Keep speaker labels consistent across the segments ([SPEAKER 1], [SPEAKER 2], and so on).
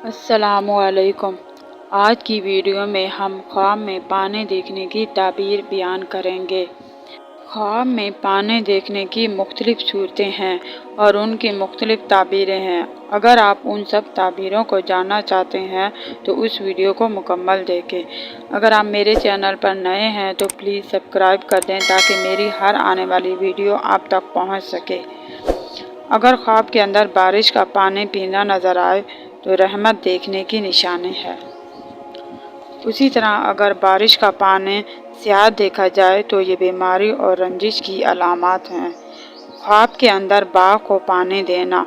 [SPEAKER 1] السلام علیکم۔ آج کی ویڈیو میں ہم خواب میں پانی دیکھنے کی تعبیر بیان کریں گے۔ خواب میں پانی دیکھنے کی مختلف صورتیں ہیں اور ان کی مختلف تعبیریں ہیں۔ اگر آپ ان سب تعبیروں کو جاننا چاہتے ہیں تو اس ویڈیو کو مکمل دیکھیں۔ اگر آپ میرے چینل پر نئے ہیں تو پلیز سبسکرائب کر دیں تاکہ میری ہر آنے والی ویڈیو آپ تک پہنچ سکے۔ اگر خواب کے اندر بارش کا پانی پینا نظر آئے تو رحمت دیکھنے کی نشانی ہے۔ اسی طرح اگر بارش کا پانی سیاہ دیکھا جائے تو یہ بیماری اور رنجش کی علامات ہیں۔ خواب کے اندر باغ کو پانی دینا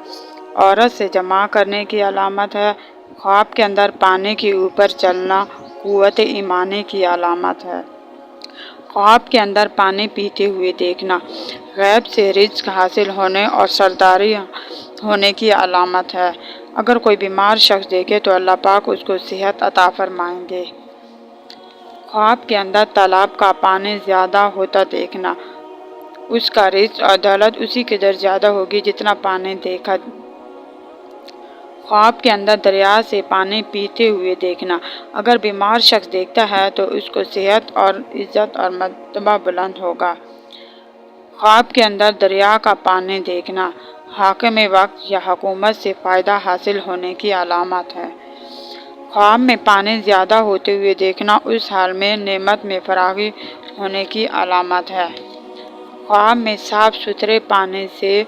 [SPEAKER 1] عورت سے جمع کرنے کی علامت ہے۔ خواب کے اندر پانی کے اوپر چلنا قوت ایمانی کی علامت ہے۔ خواب کے اندر پانی پیتے ہوئے دیکھنا غیب سے رزق حاصل ہونے اور سرداری ہونے کی علامت ہے۔ اگر کوئی بیمار شخص دیکھے تو اللہ پاک اس کو صحت عطا فرمائیں گے۔ خواب کے اندر تالاب کا پانی زیادہ ہوتا دیکھنا اس کا رزق اور دولت اسی قدر زیادہ ہوگی جتنا پانی دیکھا۔ خواب کے اندر دریا سے پانی پیتے ہوئے دیکھنا اگر بیمار شخص دیکھتا ہے تو اس کو صحت اور عزت اور مرتبہ بلند ہوگا۔ خواب کے اندر دریا کا پانی دیکھنا حاکم وقت یا حکومت سے فائدہ حاصل ہونے کی علامت ہے۔ خواب میں پانی زیادہ ہوتے ہوئے دیکھنا اس حال میں نعمت میں فراوانی ہونے کی علامت ہے۔ خواب میں صاف ستھرے پانی سے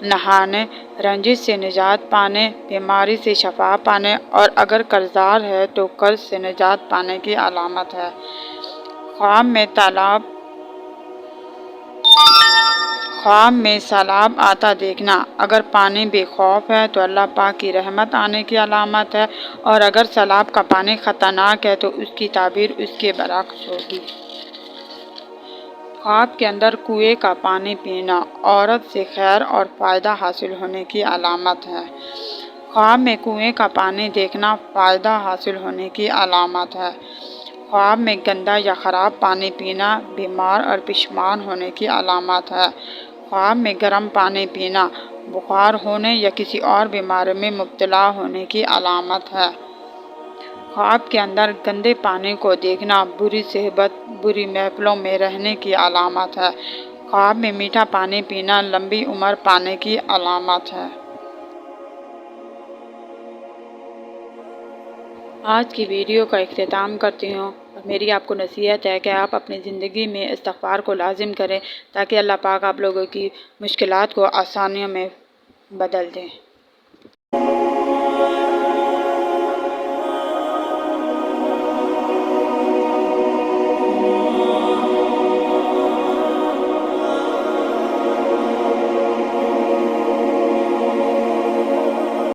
[SPEAKER 1] نہانے، رنجش سے نجات پانے، بیماری سے شفا پانے اور اگر قرضدار ہے تو قرض سے نجات پانے کی علامت ہے۔ خواب میں سیلاب آتا دیکھنا اگر پانی بے خوف ہے تو اللہ پاک کی رحمت آنے کی علامت ہے اور اگر سیلاب کا پانی خطرناک ہے تو اس کی تعبیر اس کے برعکس ہوگی۔ خواب کے اندر کنویں کا پانی پینا عورت سے خیر اور فائدہ حاصل ہونے کی علامت ہے۔ خواب میں کنویں کا پانی دیکھنا فائدہ حاصل ہونے کی علامت ہے۔ خواب میں گندا یا خراب پانی پینا بیمار اور پشمان ہونے کی علامت ہے۔ خواب میں گرم پانی پینا بخار ہونے یا کسی اور بیماری میں مبتلا ہونے کی علامت ہے۔ خواب کے اندر گندے پانی کو دیکھنا بری صحبت، بری محفلوں میں رہنے کی علامت ہے۔ خواب میں میٹھا پانی پینا لمبی عمر پانے کی علامت ہے۔ آج کی ویڈیو کا اختتام کرتی ہوں۔ میری آپ کو نصیحت ہے کہ آپ اپنی زندگی میں استغفار کو لازم کریں تاکہ اللہ پاک آپ لوگوں کی مشکلات کو آسانیوں میں بدل دیں۔